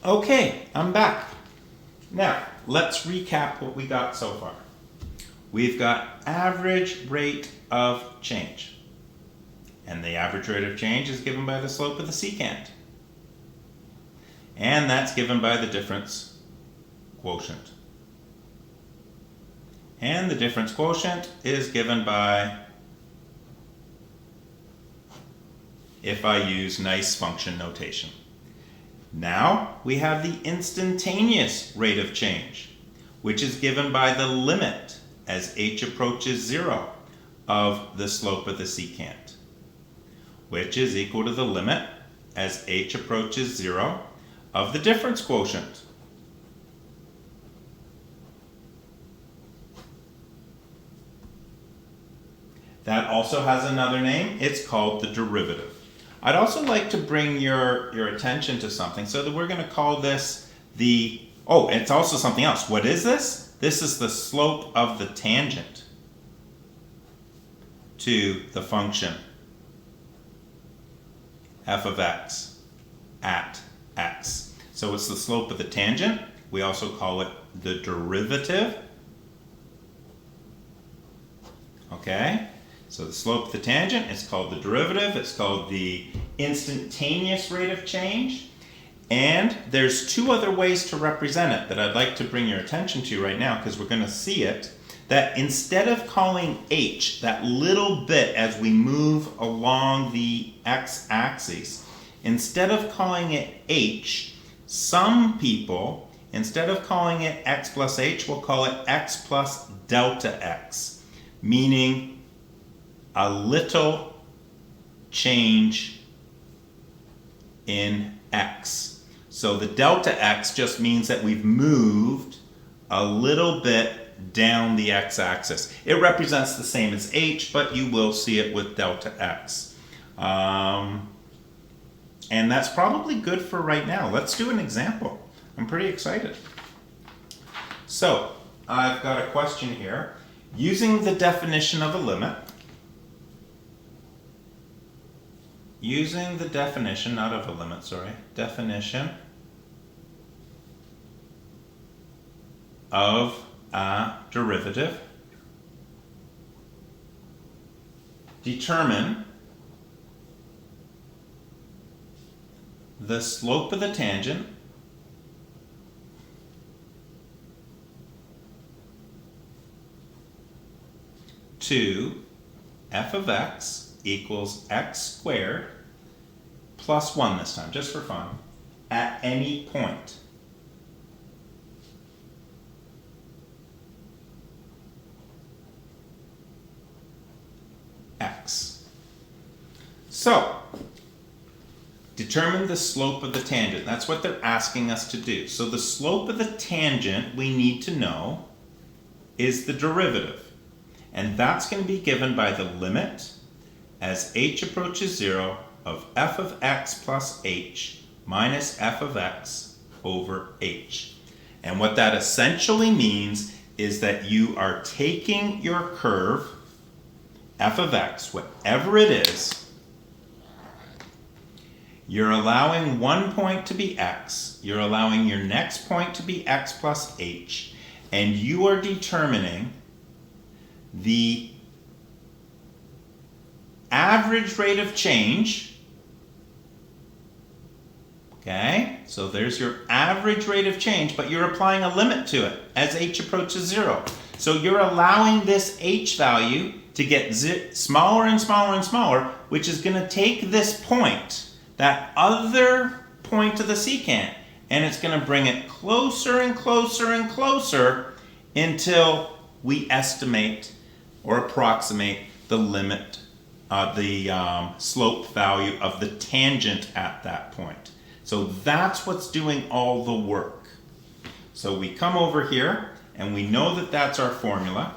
Okay, I'm back. Now, let's recap what we got so far. We've got average rate of change. And the average rate of change is given by the slope of the secant. And that's given by the difference quotient. And the difference quotient is given by, if I use nice function notation. Now we have the instantaneous rate of change, which is given by the limit as h approaches 0 of the slope of the secant, which is equal to the limit as h approaches 0 of the difference quotient. That also has another name. It's called the derivative. I'd also like to bring your attention to something, so that we're going to call this it's also something else. What is this? This is the slope of the tangent to the function f of x at x. So it's the slope of the tangent. We also call it the derivative. Okay? So the slope of the tangent is called the derivative. It's called the instantaneous rate of change. And there's two other ways to represent it that I'd like to bring your attention to right now, because we're going to see it. That instead of calling h, that little bit as we move along the x-axis, instead of calling it h, some people, instead of calling it x plus h, will call it x plus delta x, meaning a little change in x. So the delta x just means that we've moved a little bit down the x-axis. It represents the same as h, but you will see it with delta x. And that's probably good for right now. Let's do an example. I'm pretty excited. So I've got a question here. Using the definition of a limit, definition of a derivative, determine the slope of the tangent to f of x equals x squared plus 1 this time, just for fun, at any point. X. So, determine the slope of the tangent. That's what they're asking us to do. So the slope of the tangent we need to know is the derivative. And that's going to be given by the limit as h approaches 0 of f of x plus h minus f of x over h. And what that essentially means is that you are taking your curve, f of x, whatever it is, you're allowing one point to be x, you're allowing your next point to be x plus h, and you are determining the average rate of change. Okay, so there's your average rate of change, but you're applying a limit to it as h approaches 0. So you're allowing this h value to get smaller and smaller and smaller, which is going to take this point, that other point of the secant, and it's going to bring it closer and closer and closer until we estimate or approximate the limit, the slope value of the tangent at that point. So that's what's doing all the work. So we come over here, and we know that that's our formula.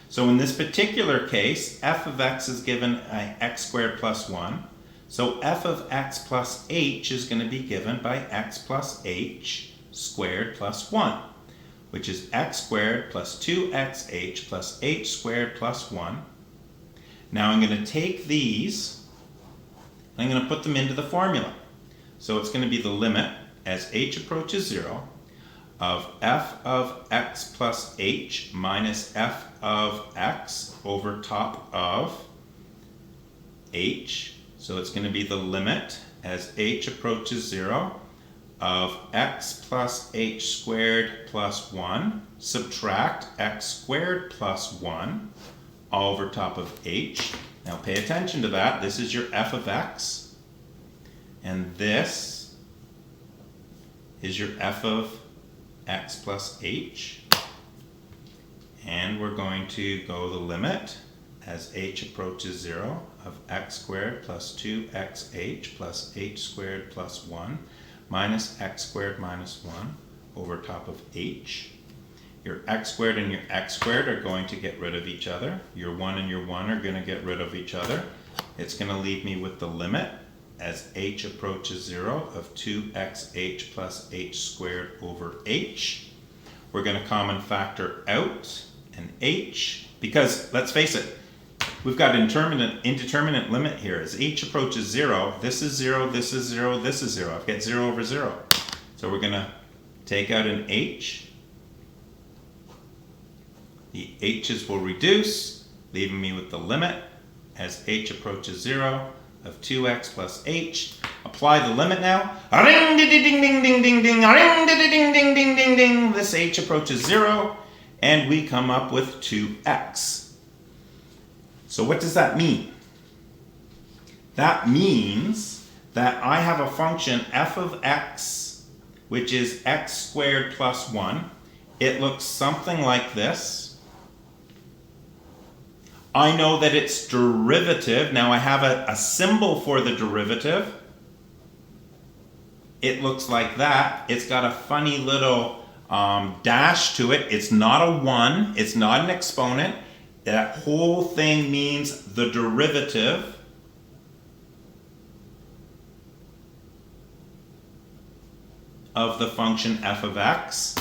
So in this particular case, f of x is given x squared plus 1. So f of x plus h is going to be given by x plus h squared plus 1, which is x squared plus 2xh plus h squared plus 1. Now I'm going to take these, and I'm going to put them into the formula. So it's going to be the limit as h approaches 0 of f of x plus h minus f of x over top of h. So it's going to be the limit as h approaches 0 of x plus h squared plus 1 subtract x squared plus 1 all over top of h. Now pay attention to that. This is your f of x, and this is your f of x plus h. And we're going to go the limit as h approaches 0 of x squared plus 2xh plus h squared plus 1 minus x squared minus 1 over top of h. Your x squared and your x squared are going to get rid of each other. Your 1 and your 1 are going to get rid of each other. It's going to leave me with the limit as h approaches 0 of 2xh plus h squared over h. We're going to common factor out an h, because let's face it, we've got indeterminate limit here. As h approaches 0, this is 0, this is 0, this is 0. I've got 0 over 0. So we're going to take out an h. The h's will reduce, leaving me with the limit as h approaches 0 of 2x plus h. Apply the limit now. Ring ding ding ding ding ding ding. Ring ding ding ding ding ding ding. This h approaches 0, and we come up with 2x. So what does that mean? That means that I have a function f of x, which is x squared plus 1. It looks something like this. I know that its derivative, now I have a symbol for the derivative. It looks like that. It's got a funny little dash to it. It's not a 1, it's not an exponent. That whole thing means the derivative of the function f of x,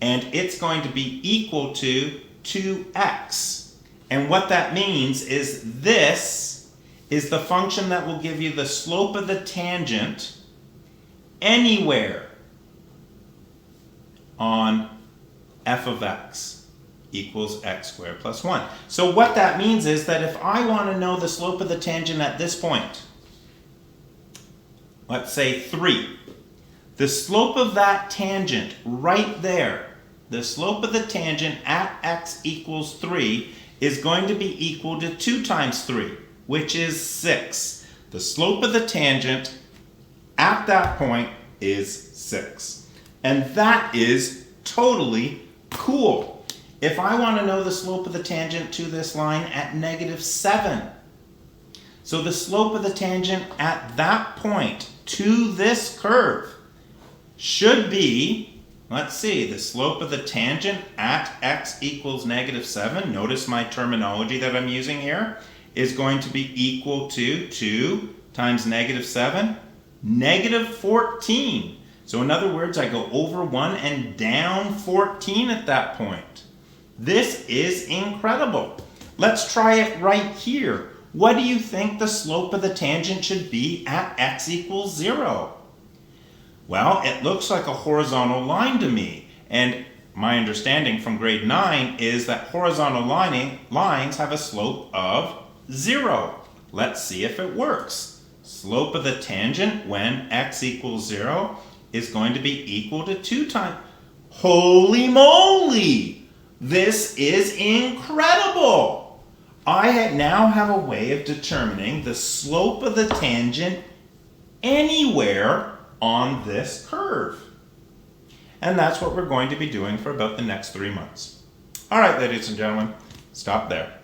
and it's going to be equal to 2x. And what that means is this is the function that will give you the slope of the tangent anywhere on f of x equals x squared plus 1. So what that means is that if I want to know the slope of the tangent at this point, let's say 3, the slope of that tangent right there, the slope of the tangent at x equals 3 is going to be equal to 2 times 3, which is 6. The slope of the tangent at that point is 6. And that is totally cool. If I want to know the slope of the tangent to this line at -7, so the slope of the tangent at that point to this curve should be, let's see, the slope of the tangent at x equals -7, notice my terminology that I'm using here, is going to be equal to 2 times -7, -14. So in other words, I go over 1 and down 14 at that point. This is incredible. Let's try it right here. What do you think the slope of the tangent should be at x equals 0? Well, it looks like a horizontal line to me, and my understanding from grade 9 is that horizontal lines have a slope of 0. Let's see if it works. Slope of the tangent when x equals 0 is going to be equal to 2 times. Holy moly! This is incredible! I now have a way of determining the slope of the tangent anywhere on this curve. And that's what we're going to be doing for about the next 3 months. All right, ladies and gentlemen, stop there.